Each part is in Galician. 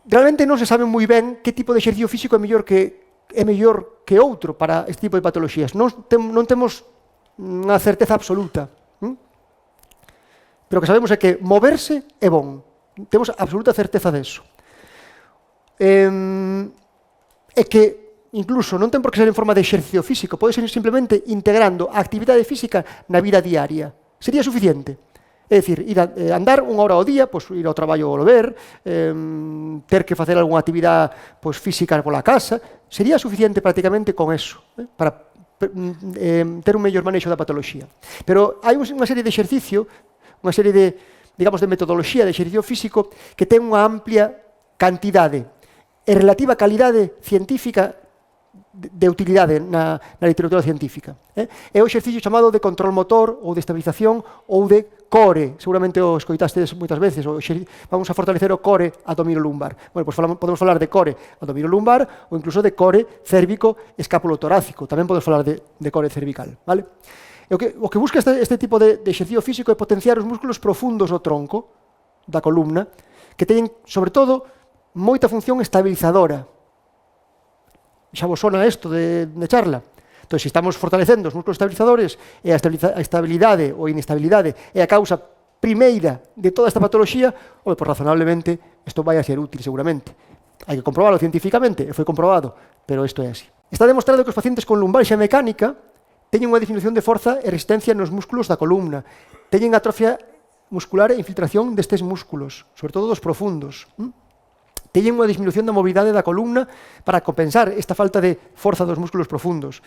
realmente non se sabe moi ben que tipo de exercicio físico é mellor que outro para este tipo de patoloxías. Non temos unha certeza absoluta. Pero o que sabemos é que moverse é bon. Temos absoluta certeza deso. É que incluso non ten por que ser en forma de exercicio físico, pode ser simplemente integrando a actividade física na vida diaria. Sería suficiente. É dicir, ir a andar unha hora ao día, pois ir ao traballo ao volver, ter que facer algunha actividade pois, física pola casa, sería suficiente prácticamente con eso, para ter un mellor manexo da patoloxía. Pero hai unha serie de exercicio, unha serie de, digamos, de metodoloxía de exercicio físico que ten unha amplia cantidade e relativa calidade científica de utilidade na literatura científica. É o exercicio chamado de control motor ou de estabilización ou de core. Seguramente o escoitastes moitas veces. Vamos a fortalecer o core abdominolumbar. Bueno, pues podemos falar de core abdominolumbar ou incluso de core cérvico escapulotorácico. Tamén podemos falar de core cervical. Vale? O que busca este tipo de exercicio físico é potenciar os músculos profundos do tronco, da columna, que teñen, sobre todo, moita función estabilizadora. Xa vos sona isto de charla. Entón, se estamos fortalecendo os músculos estabilizadores e a estabilidade ou inestabilidade é a causa primeira de toda esta patoloxía, pois razonablemente isto vai a ser útil seguramente. Hai que comprobalo científicamente, e foi comprobado, pero isto é así. Está demostrado que os pacientes con lumbalgia mecánica teñen unha disminución de forza e resistencia nos músculos da columna, teñen atrofia muscular e infiltración destes músculos, sobre todo dos profundos. Teñen unha disminución da mobilidade da columna para compensar esta falta de forza dos músculos profundos.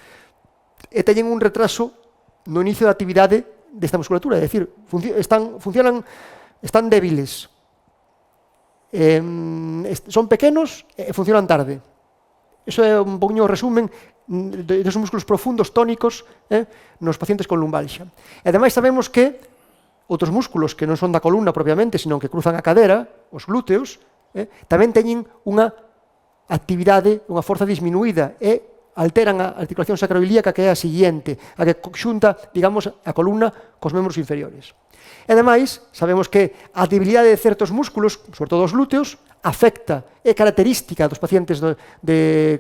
E teñen un retraso no inicio da actividade desta musculatura, é dicir, están débiles. Son pequenos e funcionan tarde. Iso é un poquinho o resumen dos músculos profundos tónicos nos pacientes con lumbalgia. E ademais sabemos que outros músculos que non son da columna propiamente, sino que cruzan a cadera, os glúteos, tamén teñen unha actividade, unha forza disminuída e alteran a articulación sacroiliaca que é a seguinte, a que xunta, digamos, a columna cos membros inferiores. E ademais, sabemos que a debilidade de certos músculos, sobre todo os glúteos, afecta, é característica dos pacientes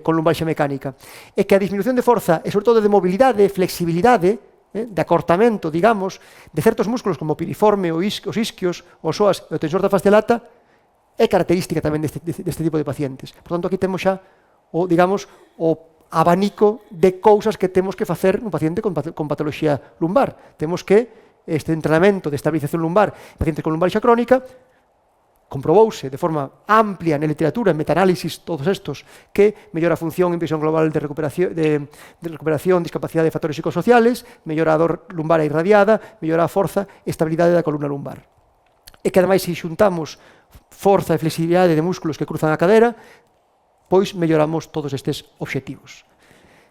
con lumbalgia mecánica, e que a disminución de forza e sobre todo de mobilidade, flexibilidade, de acortamento, digamos, de certos músculos como o piriforme, os isquios, os psoas e o tensor da fascia lata, é característica tamén deste tipo de pacientes. Por tanto, aquí temos xa o abanico de cousas que temos que facer nun paciente con patoloxía lumbar. Temos que este entrenamento de estabilización lumbar en pacientes con lumbalgia crónica comprobouse de forma amplia na literatura, en metaanálisis, todos estos, que mellora a función e impresión global de recuperación, discapacidade de factores psicosociales, mellora a dor lumbar irradiada, mellora a forza e estabilidade da columna lumbar. E que, ademais, se xuntamos forza e flexibilidade de músculos que cruzan a cadera, pois melloramos todos estes obxectivos.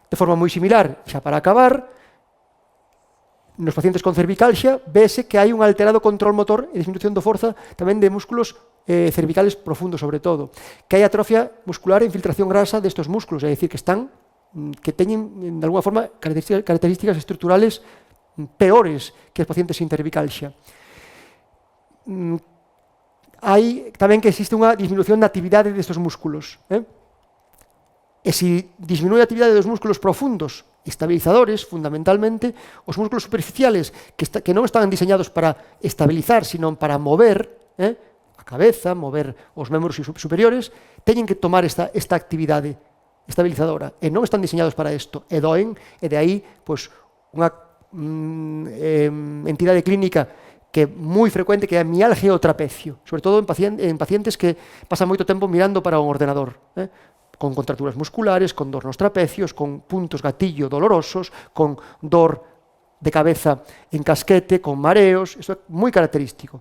De forma moi similar, xa para acabar, nos pacientes con cervicalgia, vese que hai un alterado control motor e disminución de forza tamén de músculos cervicales profundos, sobre todo. Que hai atrofia muscular e infiltración grasa destes músculos, é dicir, que teñen, de alguna forma, características estructurales peores que os pacientes sin cervicalgia. Hai tamén que existe unha disminución da actividade destes músculos. E se disminúe a actividade dos músculos profundos, estabilizadores, fundamentalmente, os músculos superficiales que non están diseñados para estabilizar, sino para mover a cabeza, mover os membros superiores, teñen que tomar esta actividade estabilizadora. E non están diseñados para isto. E doen, e de aí, unha entidade clínica que é moi frecuente, que é a mialgia ao trapecio, sobre todo en pacientes que pasan moito tempo mirando para un ordenador, con contracturas musculares, con dor nos trapecios, con puntos gatillo dolorosos, con dor de cabeza en casquete, con mareos. Isto é moi característico.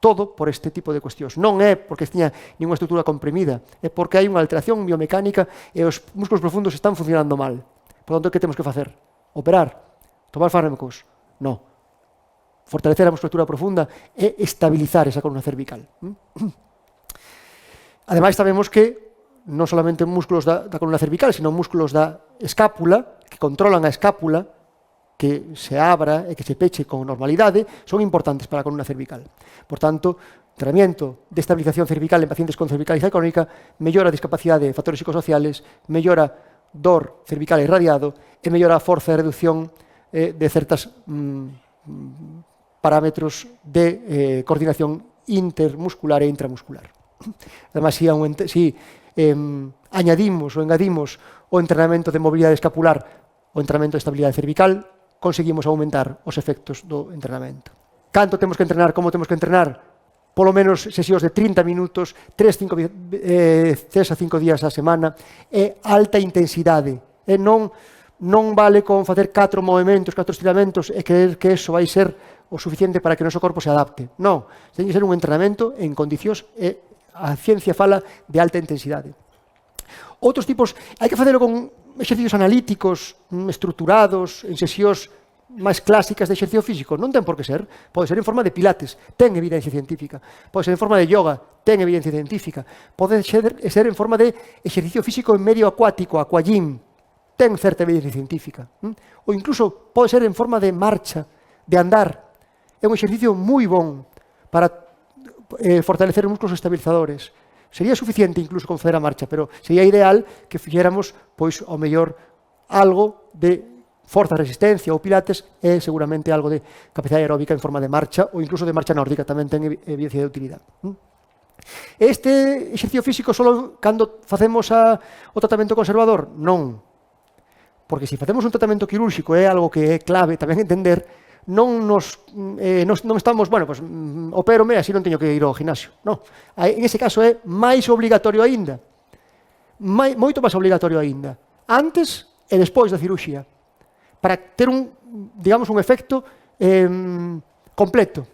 Todo por este tipo de cuestións. Non é porque teña ninguna estrutura comprimida, é porque hai unha alteración biomecánica e os músculos profundos están funcionando mal. Por tanto, que temos que facer? Operar? Tomar fármacos? Non. Fortalecer a musculatura profunda e estabilizar esa columna cervical. Ademais, sabemos que non solamente músculos da columna cervical, sino músculos da escápula, que controlan a escápula, que se abra e que se peche con normalidade, son importantes para a columna cervical. Por tanto, Entrenamiento de estabilización cervical en pacientes con cervicalidade crónica mellora a discapacidade de factores psicosociales, mellora dor cervical irradiado e mellora a forza de reducción de certas parámetros de coordinación intermuscular e intramuscular. Además, si añadimos ou engadimos o entrenamento de mobilidade escapular o entrenamento de estabilidade cervical, conseguimos aumentar os efectos do entrenamento. Canto temos que entrenar, como temos que entrenar? Polo menos sesións de 30 minutos, 3 a 5 días a semana, e alta intensidade. Non vale con facer 4 movimentos, 4 estiramentos e creer que eso vai ser o suficiente para que o noso corpo se adapte. Non, ten que ser un entrenamento en condicións e a ciencia fala de alta intensidade. Outros tipos, hai que facelo con exercicios analíticos, estruturados, en sesións máis clásicas de exercicio físico. Non ten por que ser. Pode ser en forma de pilates, ten evidencia científica. Pode ser en forma de yoga, ten evidencia científica. Pode ser en forma de exercicio físico en medio acuático, aquagym, ten certa evidencia científica. Ou incluso pode ser en forma de marcha, de andar. É un exercicio moi bon para fortalecer os músculos estabilizadores. Sería suficiente incluso con facer a marcha, pero sería ideal que fixéramos, pois, ao mellor, algo de forza, resistencia ou pilates é seguramente algo de capacidade aeróbica en forma de marcha ou incluso de marcha nórdica, tamén ten evidencia de utilidade. Este exercicio físico só cando facemos o tratamento conservador? Non. Porque se facemos un tratamento quirúrxico é algo que é clave tamén entender, non estamos, bueno, pues, opérome, así non teño que ir ao gimnasio. Non. En ese caso é máis obligatorio aínda. Moito máis obligatorio aínda. Antes e despois da cirurxía, para ter un efecto completo.